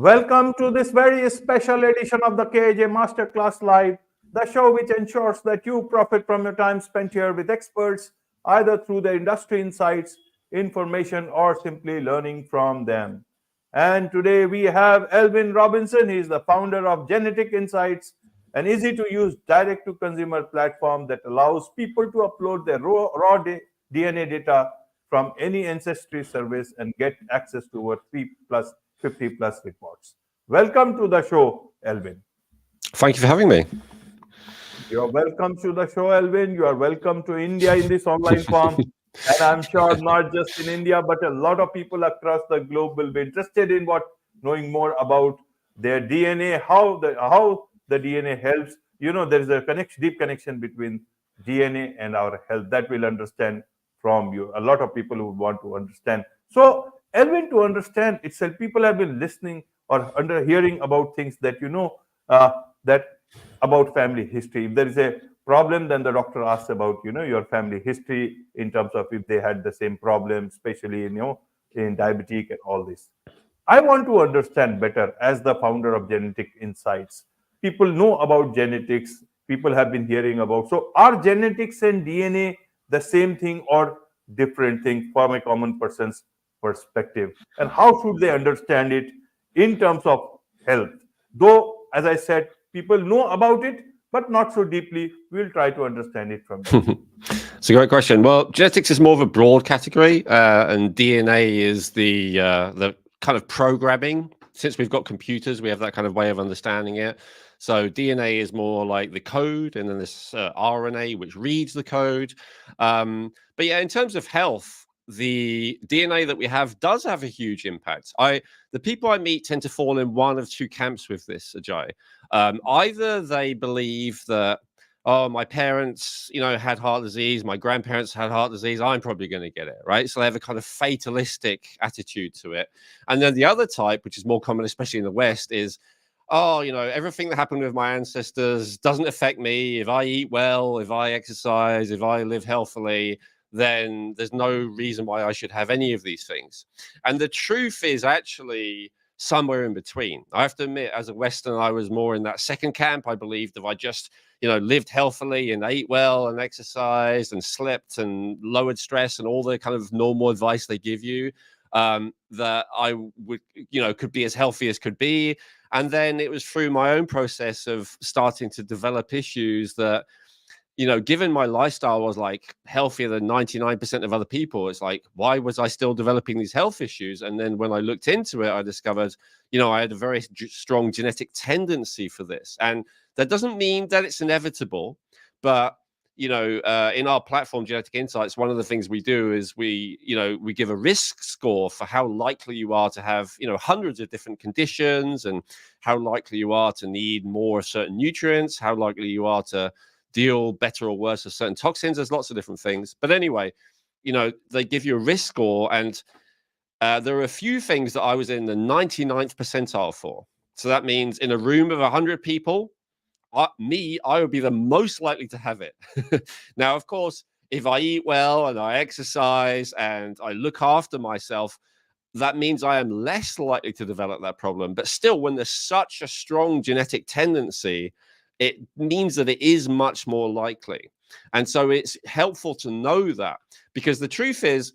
Welcome to this very special edition of the KAJ Masterclass Live, the show which ensures that you profit from your time spent here with experts, either through their industry insights, information, or simply learning from them. And today we have Elwin Robinson. He is the founder of Genetic Insights, an easy to use direct to consumer platform that allows people to upload their raw DNA data from any ancestry service and get access to over 50 plus reports. Welcome to the show, Elwin. Thank you for having me. You're welcome to the show, Elwin. You are welcome to India in this online form. And I'm sure not just in India, but a lot of people across the globe will be interested in knowing more about their DNA, how the DNA helps. You know, there is a deep connection between DNA and our health that we'll understand from you. A lot of people who want to understand. So, Elwin, to understand itself, people have been listening or hearing about things that that about family history. If there is a problem, then the doctor asks about your family history in terms of if they had the same problem, especially in diabetic and all this. I want to understand better as the founder of Genetic Insights. People know about genetics. People have been hearing about. So, are genetics and DNA the same thing or different thing from a common person's perspective? And how should they understand it in terms of health? Though, as I said, people know about it, but not so deeply. We'll try to understand it from them. It's a great question. Well, genetics is more of a broad category, and DNA is the kind of programming. Since we've got computers, we have that kind of way of understanding it. So DNA is more like the code, and then this RNA, which reads the code. But yeah, in terms of health, the DNA that we have does have a huge impact. The people I meet tend to fall in one of two camps with this, Ajay. Either they believe that, oh, my parents, had heart disease, my grandparents had heart disease, I'm probably going to get it, right? So they have a kind of fatalistic attitude to it. And then the other type, which is more common, especially in the West, is, oh, everything that happened with my ancestors doesn't affect me. If I eat well, if I exercise, if I live healthily, then there's no reason why I should have any of these things. And the truth is actually somewhere in between. I have to admit, as a Westerner, I was more in that second camp. I believed if I just, lived healthily and ate well and exercised and slept and lowered stress and all the kind of normal advice they give you, that I would, could be as healthy as could be. And then it was through my own process of starting to develop issues that, given my lifestyle was like healthier than 99% of other people, it's like, why was I still developing these health issues? And then when I looked into it, I discovered, I had a very strong genetic tendency for this. And that doesn't mean that it's inevitable, but in our platform, Genetic Insights, one of the things we do is we give a risk score for how likely you are to have, hundreds of different conditions, and how likely you are to need more of certain nutrients, how likely you are to deal better or worse with certain toxins. There's lots of different things. But anyway, they give you a risk score, and there are a few things that I was in the 99th percentile for. So that means in a room of 100 people, I would be the most likely to have it. Now, of course, if I eat well and I exercise and I look after myself, that means I am less likely to develop that problem. But still, when there's such a strong genetic tendency, it means that it is much more likely. And so it's helpful to know that, because the truth is,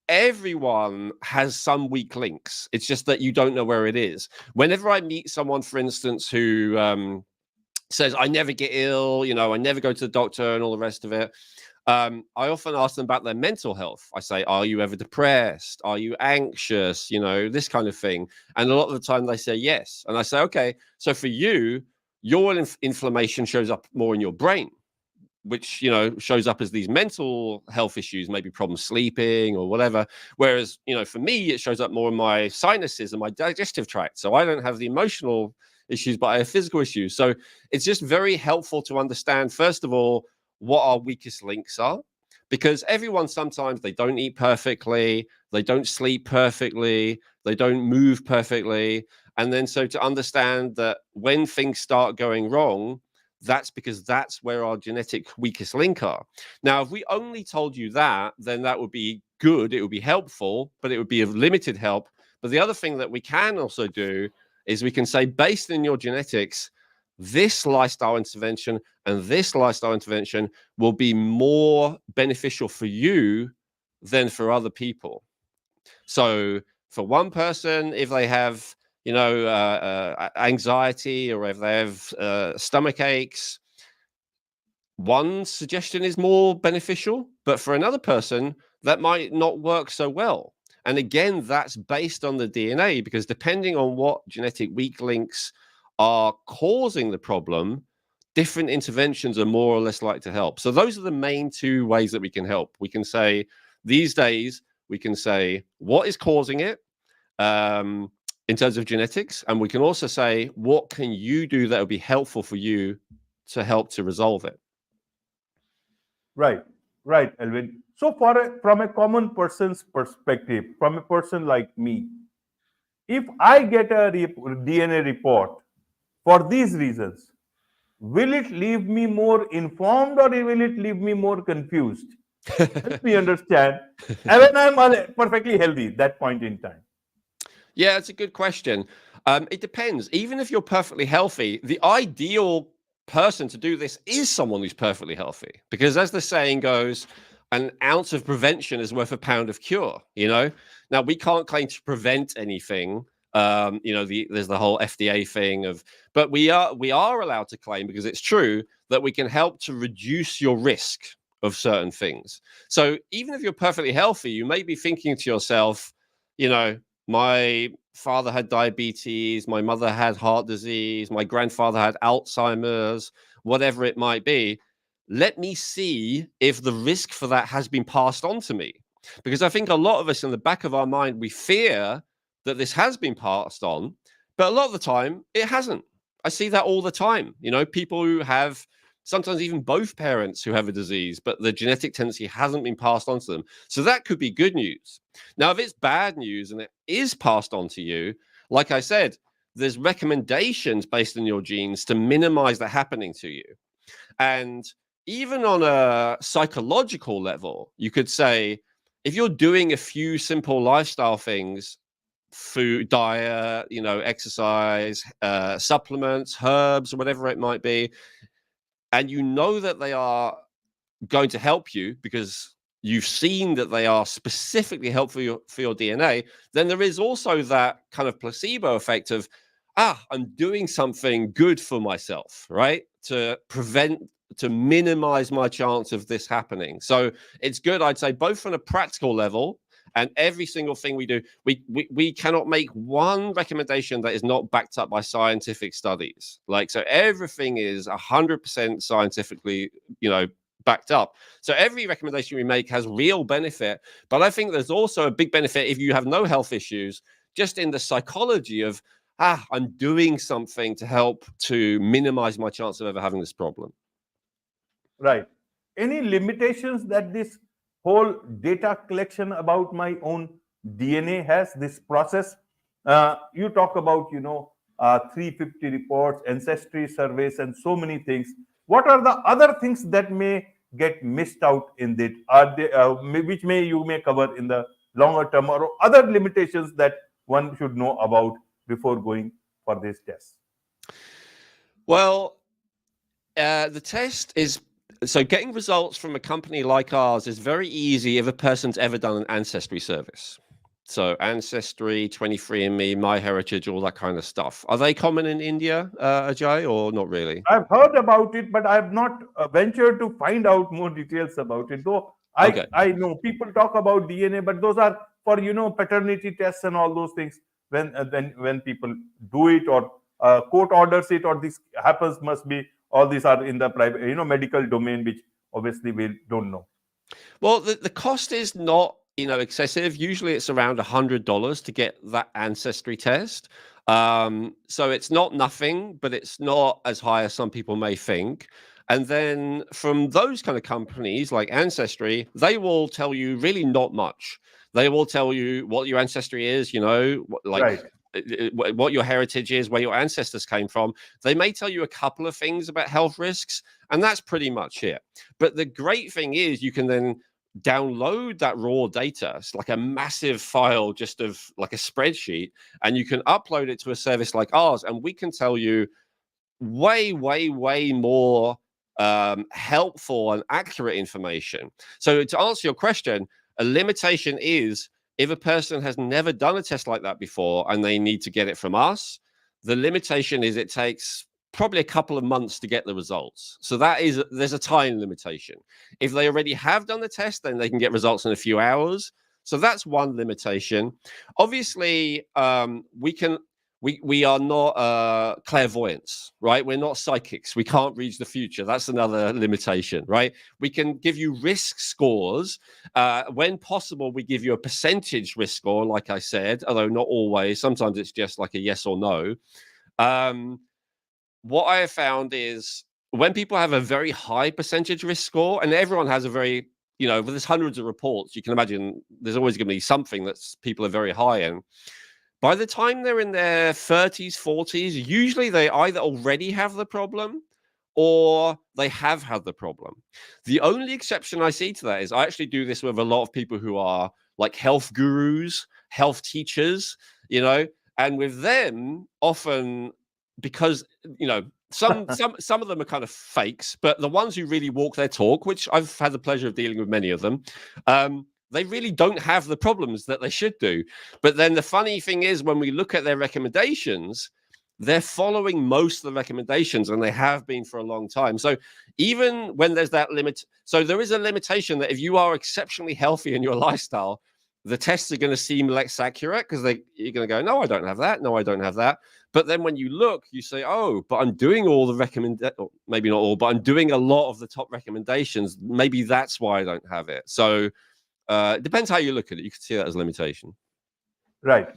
everyone has some weak links. It's just that you don't know where it is. Whenever I meet someone, for instance, who says, I never get ill, I never go to the doctor and all the rest of it, I often ask them about their mental health. I say, are you ever depressed? Are you anxious? This kind of thing. And a lot of the time they say yes. And I say, okay, so for you, your inflammation shows up more in your brain, which, shows up as these mental health issues, maybe problems sleeping or whatever. Whereas, for me, it shows up more in my sinuses and my digestive tract. So I don't have the emotional issues, but I have physical issues. So it's just very helpful to understand, first of all, what our weakest links are, because everyone, sometimes they don't eat perfectly, they don't sleep perfectly, they don't move perfectly. And then so to understand that when things start going wrong, that's because that's where our genetic weakest link are. Now, if we only told you that, then that would be good. It would be helpful, but it would be of limited help. But the other thing that we can also do is we can say, based on your genetics, this lifestyle intervention and this lifestyle intervention will be more beneficial for you than for other people. So for one person, if they have, anxiety, or if they have stomach aches, one suggestion is more beneficial, but for another person, that might not work so well. And again, that's based on the DNA, because depending on what genetic weak links are causing the problem, different interventions are more or less likely to help. So those are the main two ways that we can help. We can say, these days, we can say what is causing it in terms of genetics. And we can also say, what can you do that will be helpful for you to help to resolve it? Right, Elvin. So, from a common person's perspective, from a person like me, if I get a DNA report for these reasons, will it leave me more informed or will it leave me more confused? Help me understand. And when I'm perfectly healthy, that point in time. Yeah, it's a good question. It depends. Even if you're perfectly healthy, the ideal person to do this is someone who's perfectly healthy, because as the saying goes, an ounce of prevention is worth a pound of cure. Now we can't claim to prevent anything. There's the whole FDA thing but we are allowed to claim, because it's true, that we can help to reduce your risk of certain things. So even if you're perfectly healthy, you may be thinking to yourself, my father had diabetes, my mother had heart disease, my grandfather had Alzheimer's, whatever it might be. Let me see if the risk for that has been passed on to me. Because I think a lot of us, in the back of our mind, we fear that this has been passed on, but a lot of the time it hasn't. I see that all the time. People who have sometimes even both parents who have a disease, but the genetic tendency hasn't been passed on to them. So that could be good news. Now, if it's bad news and it is passed on to you, like I said, there's recommendations based on your genes to minimize that happening to you. And even on a psychological level, you could say, if you're doing a few simple lifestyle things, food, diet, exercise, supplements, herbs, whatever it might be, and that they are going to help you because you've seen that they are specifically helpful for your DNA, then there is also that kind of placebo effect of, I'm doing something good for myself, right? To minimize my chance of this happening. So it's good, I'd say, both on a practical level, and every single thing we do, we cannot make one recommendation that is not backed up by scientific studies. So everything is 100% scientifically, backed up. So every recommendation we make has real benefit. But I think there's also a big benefit if you have no health issues, just in the psychology of, I'm doing something to help to minimize my chance of ever having this problem. Right. Any limitations that this whole data collection about my own DNA has, this process? You talk about, 350 reports, ancestry surveys, and so many things. What are the other things that may get missed out in it? Are they, which you may cover in the longer term, or other limitations that one should know about before going for this test? Well, the test is, so getting results from a company like ours is very easy if a person's ever done an ancestry service. So Ancestry, 23andMe, MyHeritage, all that kind of stuff. Are they common in India, Ajay, or not really? I've heard about it, but I've not ventured to find out more details about it. Though I know people talk about DNA, but those are for paternity tests and all those things. When people do it, or court orders it, or this happens, must be all these are in the private medical domain, which obviously we don't know. Well, the cost is not excessive. Usually it's around $100 to get that ancestry test. So it's not nothing, but it's not as high as some people may think. And then from those kind of companies like Ancestry, they will tell you really not much. They will tell you what your ancestry is, Right. what your heritage is, where your ancestors came from. They may tell you a couple of things about health risks, and that's pretty much it. But the great thing is you can then download that raw data. It's like a massive file, just of like a spreadsheet, and you can upload it to a service like ours, and we can tell you way more helpful and accurate information. So to answer your question, a limitation is if a person has never done a test like that before and they need to get it from us, the limitation is it takes probably a couple of months to get the results. So there's a time limitation. If they already have done the test, then they can get results in a few hours. So that's one limitation. Obviously, we are not clairvoyants, right? We're not psychics. We can't read the future. That's another limitation, right? We can give you risk scores. When possible, we give you a percentage risk score, like I said, although not always. Sometimes it's just like a yes or no. What I have found is when people have a very high percentage risk score, and everyone has a very, there's hundreds of reports, you can imagine there's always going to be something that people are very high in. By the time they're in their 30s, 40s, usually they either already have the problem or they have had the problem. The only exception I see to that is I actually do this with a lot of people who are like health gurus, health teachers, and with them often, because some of them are kind of fakes, but the ones who really walk their talk, which I've had the pleasure of dealing with many of them, they really don't have the problems that they should do. But then the funny thing is, when we look at their recommendations, they're following most of the recommendations, and they have been for a long time. So even when there's that limit, so there is a limitation that if you are exceptionally healthy in your lifestyle, the tests are going to seem less accurate because you're going to go, no, I don't have that. No, I don't have that. But then when you look, you say, oh, but I'm doing all the maybe not all, but I'm doing a lot of the top recommendations. Maybe that's why I don't have it. So it depends how you look at it. You can see that as a limitation. Right,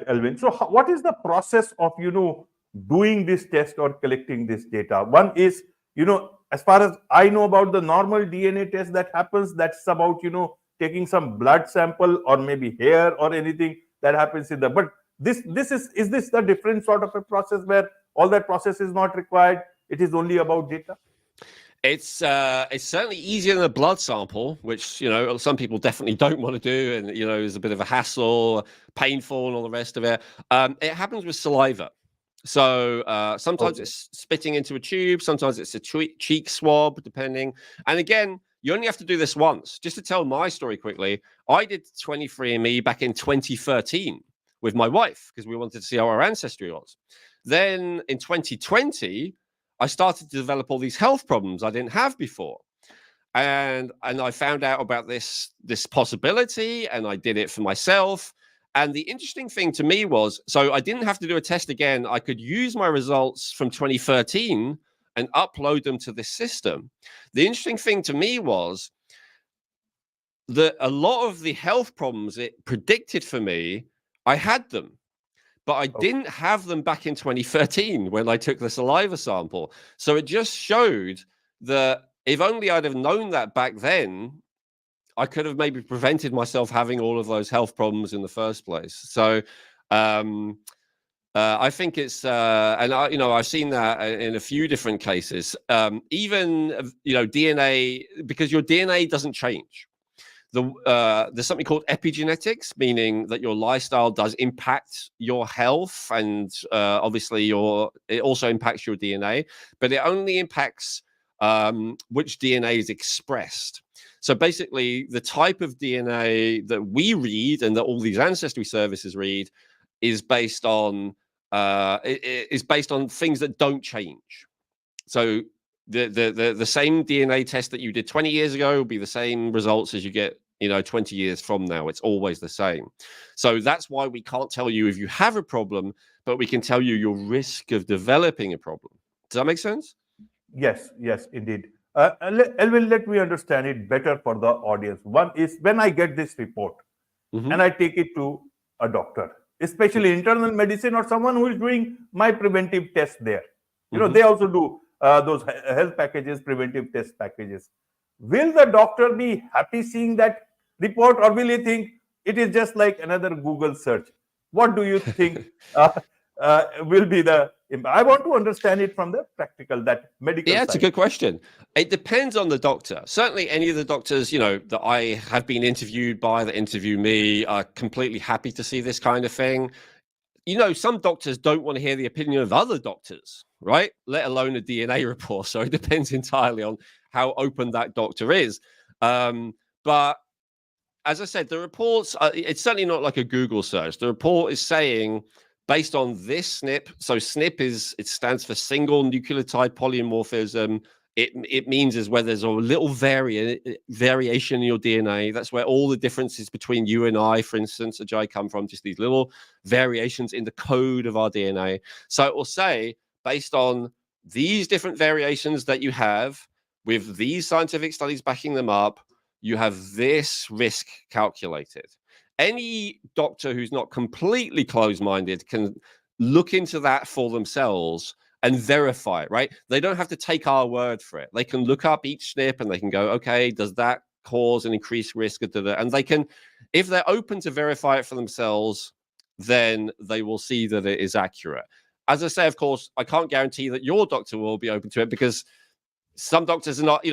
Elwin. So what is the process of, doing this test or collecting this data? One is, as far as I know about the normal DNA test that happens, that's about, taking some blood sample or maybe hair or anything that happens in the, but is this the different sort of a process where all that process is not required? It is only about data? It's certainly easier than a blood sample, which some people definitely don't want to do, and is a bit of a hassle, painful, and all the rest of it. It happens with saliva. So sometimes it's spitting into a tube, sometimes it's a cheek swab, depending. And again, you only have to do this once. Just to tell my story quickly, I did 23andMe back in 2013 with my wife because we wanted to see how our ancestry was. Then in 2020, I started to develop all these health problems I didn't have before. And I found out about this possibility, and I did it for myself. And the interesting thing to me was, so I didn't have to do a test again. I could use my results from 2013 and upload them to this system. The interesting thing to me was that a lot of the health problems it predicted for me, I had them. But I didn't have them back in 2013 when I took the saliva sample. So it just showed that if only I'd have known that back then, I could have maybe prevented myself having all of those health problems in the first place. So I think it's, and I've seen that in a few different cases. Even DNA, because your DNA doesn't change. There's something called epigenetics, meaning that your lifestyle does impact your health, and obviously it also impacts your DNA, but it only impacts which DNA is expressed. So basically, the type of DNA that we read and that all these ancestry services read is based on things that don't change. So the same DNA test that you did 20 years ago will be the same results as you get 20 years from now. It's always the same. So that's why we can't tell you if you have a problem, but we can tell you your risk of developing a problem. Does that make sense? Yes, indeed. Elwin, let me understand it better for the audience. One is when I get this report and I take it to a doctor, especially internal medicine or someone who is doing my preventive test there. They also do those health packages, preventive test packages. Will the doctor be happy seeing that report, or will he think it is just like another Google search? What do you think will be the I want to understand it from the practical, that medical Yeah, side. it's a good question. It depends on the doctor. Certainly, any of the doctors, that I have been interviewed by, that interview me, are completely happy to see this kind of thing. Some doctors don't want to hear the opinion of other doctors, right? Let alone a DNA report. So it depends entirely on how open that doctor is. But as I said, the reports, it's certainly not like a Google search. The report is saying, based on this SNP, so SNP it stands for single nucleotide polymorphism. It means is where there's a little variation in your DNA. That's where all the differences between you and I, for instance, Ajay, come from, just these little variations in the code of our DNA. So it will say, based on these different variations that you have, with these scientific studies backing them up, you have this risk calculated. Any doctor who's not completely closed-minded can look into that for themselves and verify it, right? They don't have to take our word for it. They can look up each SNP and they can go, okay, does that cause an increased risk? And they can, if they're open to verify it for themselves, then they will see that it is accurate. As I say, of course, I can't guarantee that your doctor will be open to it, because some doctors are not,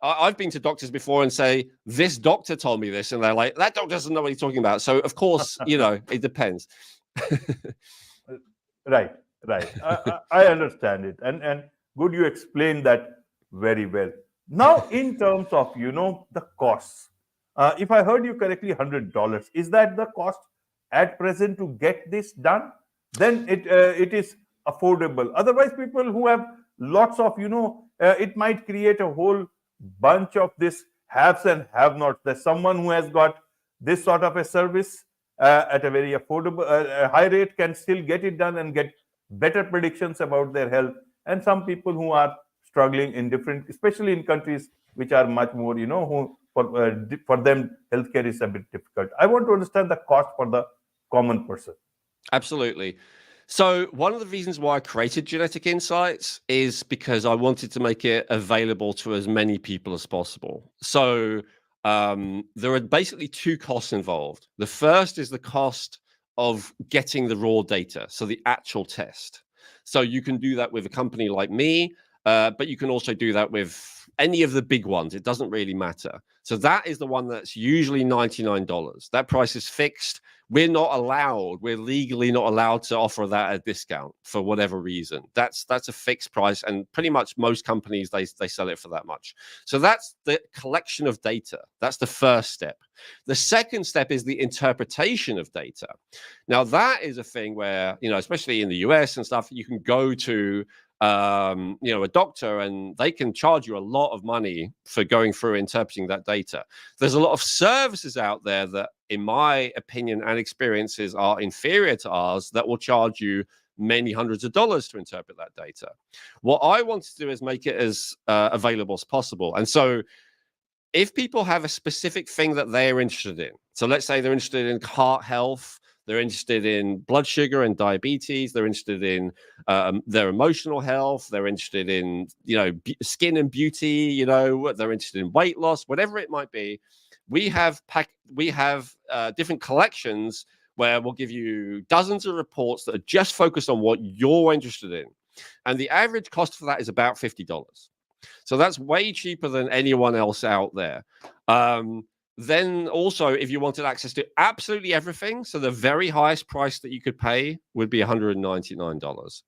I've been to doctors before and say, this doctor told me this. And they're like, that doctor doesn't know what he's talking about. So, of course, it depends. Right. I understand it. And good, you explained that very well. Now, in terms of, the costs, if I heard you correctly, $100, is that the cost at present to get this done? Then it is affordable. Otherwise, people who have lots of, it might create a whole bunch of this haves and have nots. There's someone who has got this sort of a service at a very affordable, high rate, can still get it done and get better predictions about their health. And some people who are struggling in different, especially in countries which are much more, who for them healthcare is a bit difficult. I want to understand the cost for the common person. Absolutely. So one of the reasons why I created Genetic Insights is because I wanted to make it available to as many people as possible. So there are basically two costs involved. The first is the cost of getting the raw data, so the actual test. So you can do that with a company like me, but you can also do that with any of the big ones. It doesn't really matter. So that is the one that's usually $99. That price is fixed. We're legally not allowed to offer that at a discount for whatever reason. That's a fixed price, and pretty much most companies, they sell it for that much. So that's the collection of data. That's the first step. The second step is the interpretation of data. Now that is a thing where, especially in the US and stuff, you can go to a doctor and they can charge you a lot of money for going through interpreting that data. There's a lot of services out there that, in my opinion and experiences, are inferior to ours that will charge you many hundreds of dollars to interpret that data. What I want to do is make it as available as possible. And so if people have a specific thing that they're interested in, so let's say they're interested in heart health, they're interested in blood sugar and diabetes, they're interested in their emotional health, they're interested in, skin and beauty, they're interested in weight loss, whatever it might be. We have different collections where we'll give you dozens of reports that are just focused on what you're interested in. And the average cost for that is about $50. So that's way cheaper than anyone else out there. Then also, if you wanted access to absolutely everything, so the very highest price that you could pay would be $199.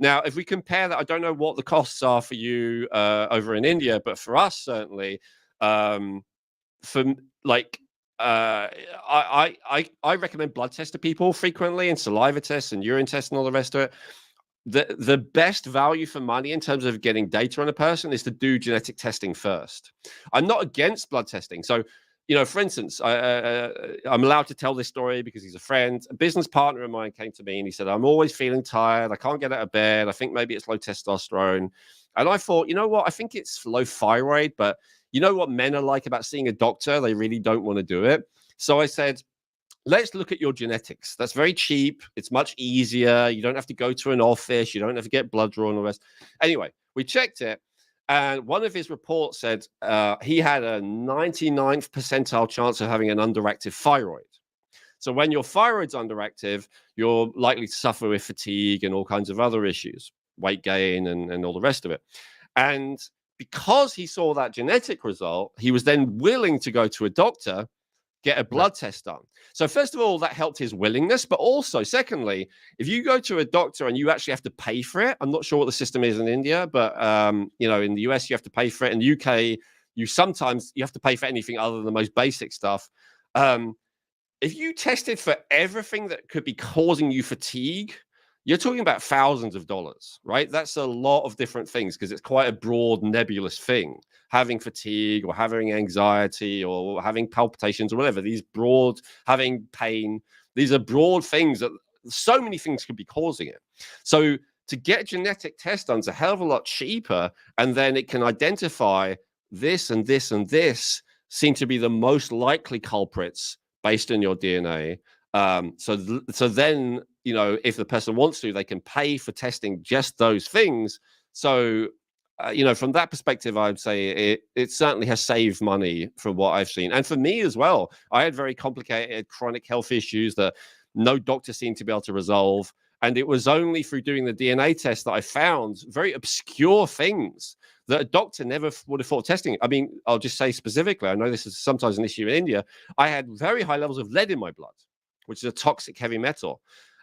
Now, if we compare that, I don't know what the costs are for you over in India, but for us, certainly, I recommend blood tests to people frequently, and saliva tests and urine tests and all the rest of it. The best value for money in terms of getting data on a person is to do genetic testing first. I'm not against blood testing. So, for instance, I'm allowed to tell this story because he's a friend. A business partner of mine came to me and he said, I'm always feeling tired. I can't get out of bed. I think maybe it's low testosterone. And I thought, you know what? I think it's low thyroid, but you know what men are like about seeing a doctor? They really don't want to do it. So I said, let's look at your genetics. That's very cheap. It's much easier. You don't have to go to an office. You don't have to get blood drawn or rest. Anyway, we checked it. And one of his reports said he had a 99th percentile chance of having an underactive thyroid. So when your thyroid's underactive, you're likely to suffer with fatigue and all kinds of other issues, weight gain and all the rest of it. And because he saw that genetic result, he was then willing to go to a doctor, get a blood test done. So first of all, that helped his willingness, but also secondly, if you go to a doctor and you actually have to pay for it, I'm not sure what the system is in India, but you know, in the US you have to pay for it. In the UK, you have to pay for anything other than the most basic stuff. If you tested for everything that could be causing you fatigue, you're talking about thousands of dollars, right? That's a lot of different things because it's quite a broad, nebulous thing. Having fatigue or having anxiety or having palpitations or whatever, these broad, having pain, these are broad things that so many things could be causing it. So to get genetic test done is a hell of a lot cheaper, and then it can identify this and this and this seem to be the most likely culprits based on your DNA. So then, you know, if the person wants to, they can pay for testing just those things. So, you know, from that perspective, I'd say it certainly has saved money from what I've seen. And for me as well, I had very complicated chronic health issues that no doctor seemed to be able to resolve. And it was only through doing the DNA test that I found very obscure things that a doctor never would have thought testing. I mean, I'll just say specifically, I know this is sometimes an issue in India. I had very high levels of lead in my blood, which is a toxic heavy metal.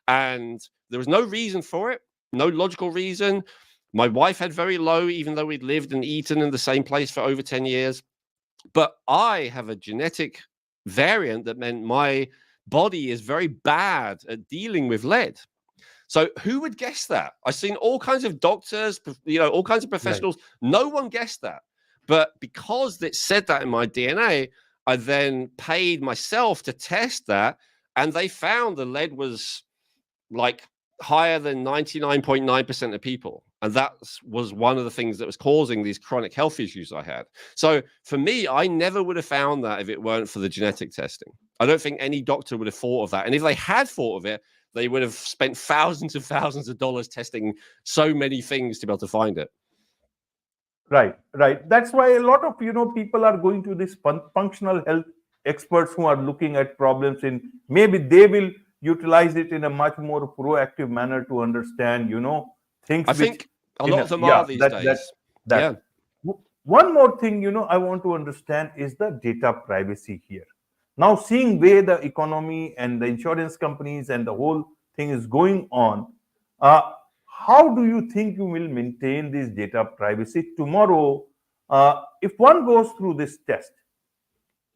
And there was no reason for it, no logical reason. My wife had very low, even though we'd lived and eaten in the same place for over 10 years. But I have a genetic variant that meant my body is very bad at dealing with lead. So who would guess that? I've seen all kinds of doctors, you know, all kinds of professionals. Right. No one guessed that. But because it said that in my DNA, I then paid myself to test that. And they found the lead was like higher than 99.9% of people. And that was one of the things that was causing these chronic health issues I had. So for me, I never would have found that if it weren't for the genetic testing. I don't think any doctor would have thought of that. And if they had thought of it, they would have spent thousands of dollars testing so many things to be able to find it. Right. That's why a lot of, you know, people are going to this functional health experts who are looking at problems in, maybe they will utilize it in a much more proactive manner to understand, you know, things. I think a lot of them are these days. Yeah. One more thing, you know, I want to understand is the data privacy here. Now, seeing where the economy and the insurance companies and the whole thing is going on, how do you think you will maintain this data privacy tomorrow? If one goes through this test,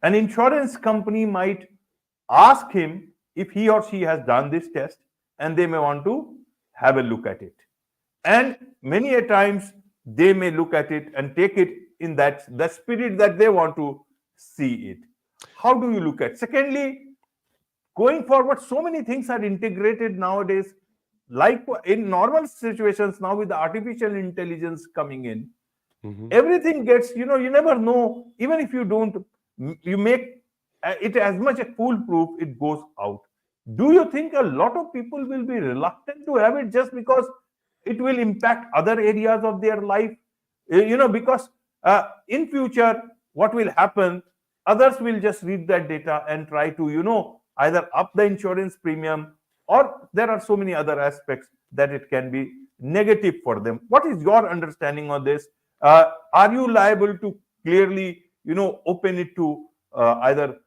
an insurance company might ask him if he or she has done this test, and they may want to have a look at it. And many a times they may look at it and take it in that the spirit that they want to see it. How do you look at? Secondly, going forward, so many things are integrated nowadays. Like in normal situations now with the artificial intelligence coming in, everything gets, you know, you never know. Even if you don't, you make it as much a foolproof, it goes out. Do you think a lot of people will be reluctant to have it just because it will impact other areas of their life? You know, because in future, what will happen? Others will just read that data and try to, you know, either up the insurance premium, or there are so many other aspects that it can be negative for them. What is your understanding on this? Are you liable to clearly, you know, open it to either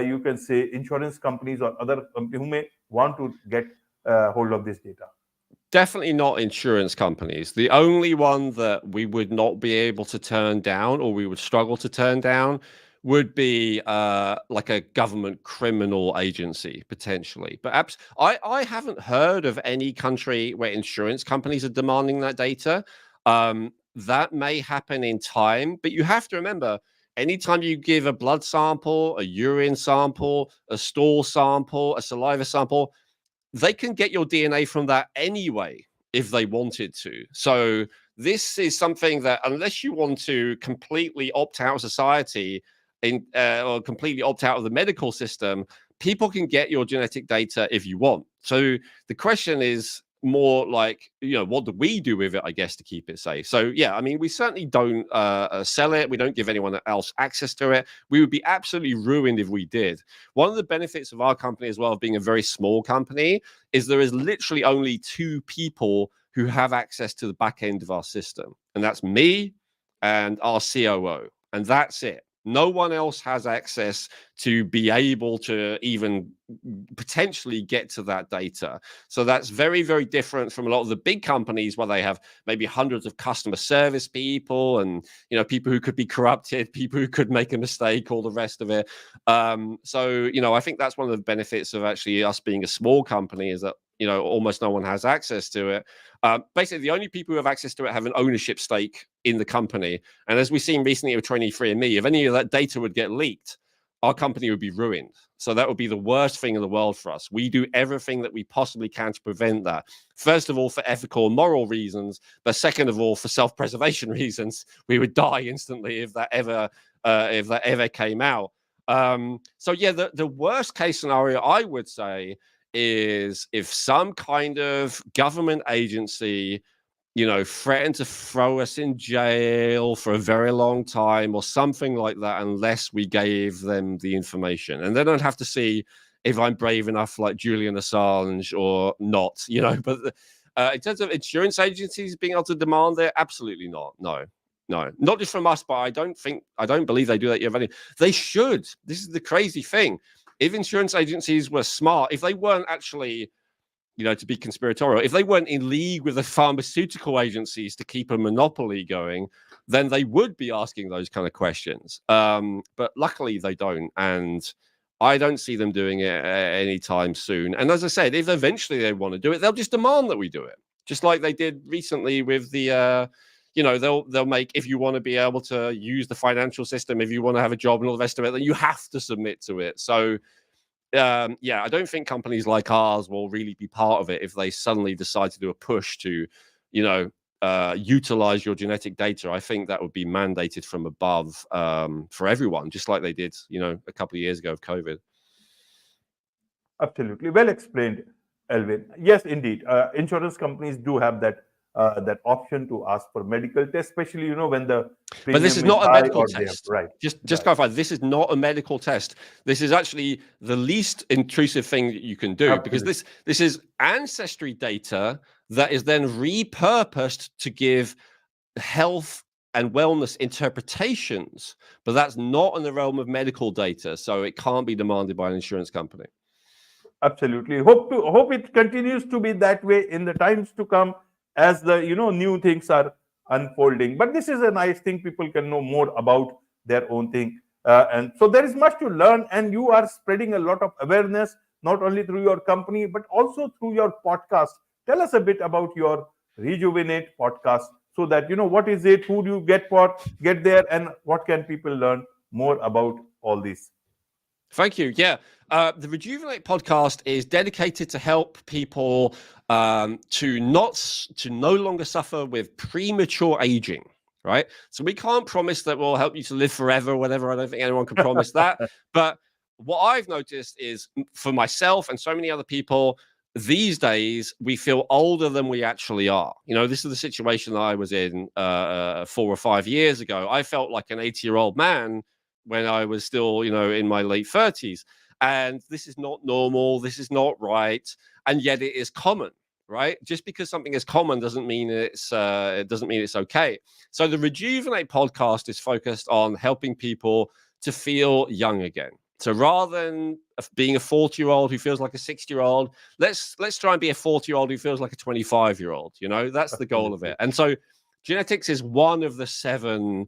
you can say insurance companies or other companies who may want to get hold of this data? Definitely not insurance companies. The only one that we would not be able to turn down, or we would struggle to turn down, would be like a government criminal agency, potentially. But I haven't heard of any country where insurance companies are demanding that data. That may happen in time, but you have to remember, anytime you give a blood sample, a urine sample, a stool sample, a saliva sample, they can get your DNA from that anyway if they wanted to. So this is something that, unless you want to completely opt out of society or completely opt out of the medical system, people can get your genetic data if you want. So the question is, more like, what do we do with it, I guess, to keep it safe? So, yeah, I mean, we certainly don't sell it. We don't give anyone else access to it. We would be absolutely ruined if we did. One of the benefits of our company as well, of being a very small company, is there is literally only 2 people who have access to the back end of our system. And that's me and our COO. And that's it. No one else has access to be able to even potentially get to that data. So that's very, very different from a lot of the big companies where they have maybe hundreds of customer service people and, people who could be corrupted, people who could make a mistake, all the rest of it. So, I think that's one of the benefits of actually us being a small company, is that, almost no one has access to it. Basically, the only people who have access to it have an ownership stake in the company. And as we've seen recently with 23andMe, if any of that data would get leaked, our company would be ruined. So that would be the worst thing in the world for us. We do everything that we possibly can to prevent that. First of all, for ethical and moral reasons, but second of all, for self-preservation reasons. We would die instantly if that ever came out. So yeah, the worst case scenario, I would say, is if some kind of government agency, threatened to throw us in jail for a very long time or something like that, unless we gave them the information. And they don't have to see if I'm brave enough like Julian Assange or not, But in terms of insurance agencies being able to demand it, absolutely not. No, not just from us, but I don't believe they do that. They should. This is the crazy thing. If insurance agencies were smart, if they weren't actually, to be conspiratorial, if they weren't in league with the pharmaceutical agencies to keep a monopoly going, then they would be asking those kind of questions. But luckily they don't. And I don't see them doing it anytime soon. And as I said, if eventually they want to do it, they'll just demand that we do it. Just like they did recently with the, they'll make, if you want to be able to use the financial system, if you want to have a job and all the rest of it, then you have to submit to it. So, yeah, I don't think companies like ours will really be part of it if they suddenly decide to do a push to, utilize your genetic data. I think that would be mandated from above for everyone, just like they did, a couple of years ago with COVID. Absolutely. Well explained, Elwin. Yes, indeed. Insurance companies do have that option to ask for medical tests, especially, when the but this is not a medical test. Right. Just clarify, this is not a medical test. This is actually the least intrusive thing that you can do. Absolutely. Because this is ancestry data that is then repurposed to give health and wellness interpretations, but that's not in the realm of medical data, so it can't be demanded by an insurance company. Absolutely. Hope it continues to be that way in the times to come, as the new things are unfolding. But this is a nice thing. People can know more about their own thing, and so there is much to learn, and you are spreading a lot of awareness, not only through your company but also through your podcast. Tell us a bit about your Rejuvenate podcast, so that what is it, who do you get there, and what can people learn more about all this. Thank you. Yeah. The Rejuvenate podcast is dedicated to help people to no longer suffer with premature aging, right? So we can't promise that we'll help you to live forever or whatever. I don't think anyone can promise that. But what I've noticed is, for myself and so many other people, these days we feel older than we actually are. This is the situation that I was in 4 or 5 years ago. I felt like an 80-year-old man when I was still, in my late 30s. And this is not normal. This is not right. And yet it is common, right? Just because something is common doesn't mean it's okay. So the Rejuvenate podcast is focused on helping people to feel young again. So rather than being a 40-year-old who feels like a 60-year-old, let's try and be a 40-year-old who feels like a 25-year-old. That's the goal of it. And so genetics is one of the 7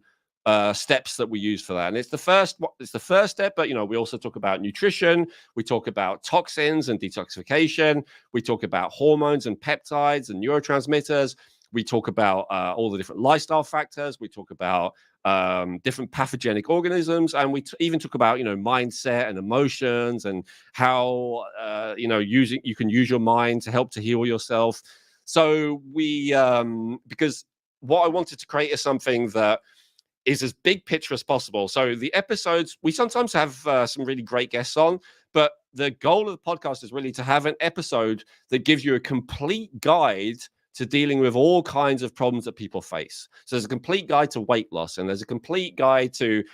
steps that we use for that. And it's the first step, but we also talk about nutrition, we talk about toxins and detoxification, we talk about hormones and peptides and neurotransmitters, we talk about all the different lifestyle factors, we talk about different pathogenic organisms, and we even talk about mindset and emotions, and how you can use your mind to help to heal yourself. So we because what I wanted to create is something that is as big picture as possible. So the episodes, we sometimes have some really great guests on, but the goal of the podcast is really to have an episode that gives you a complete guide to dealing with all kinds of problems that people face. So there's a complete guide to weight loss, and there's a complete guide to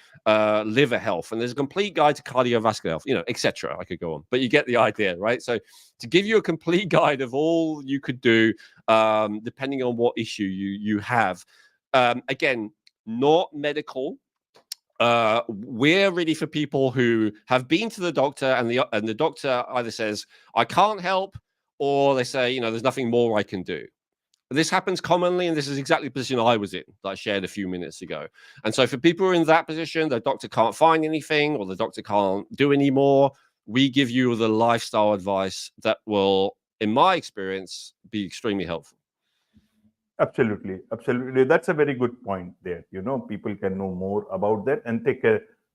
liver health, and there's a complete guide to cardiovascular health, etc. I could go on, but you get the idea, right? So to give you a complete guide of all you could do, depending on what issue you have. Again, not medical. We're really for people who have been to the doctor, and the doctor either says, I can't help, or they say, there's nothing more I can do. This happens commonly, and this is exactly the position I was in that I shared a few minutes ago. And so for people who are in that position, the doctor can't find anything, or the doctor can't do any more, we give you the lifestyle advice that will, in my experience, be extremely helpful. Absolutely. That's a very good point there. People can know more about that and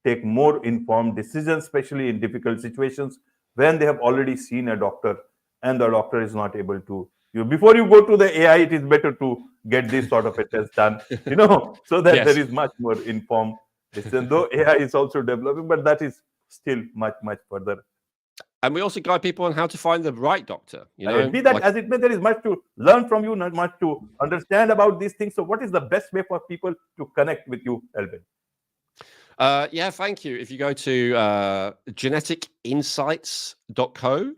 take more informed decisions, especially in difficult situations when they have already seen a doctor and the doctor is not able to. Before you go to the AI, it is better to get this sort of a test done, so that there is much more informed decision. Though AI is also developing, but that is still much further. And we also guide people on how to find the right doctor. Be that as it may, there is much to learn from you, not much to understand about these things. So what is the best way for people to connect with you, Elwin? Yeah, thank you. If you go to geneticinsights.co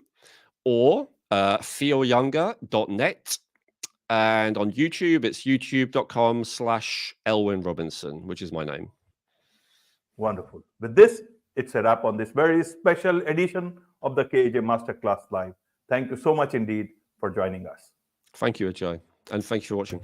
or feelyounger.net, and on YouTube, it's youtube.com/Elwin Robinson, which is my name. Wonderful. With this, it's a wrap on this very special edition of the KAJ Masterclass Live. Thank you so much indeed for joining us. Thank you, Ajay, and thank you for watching.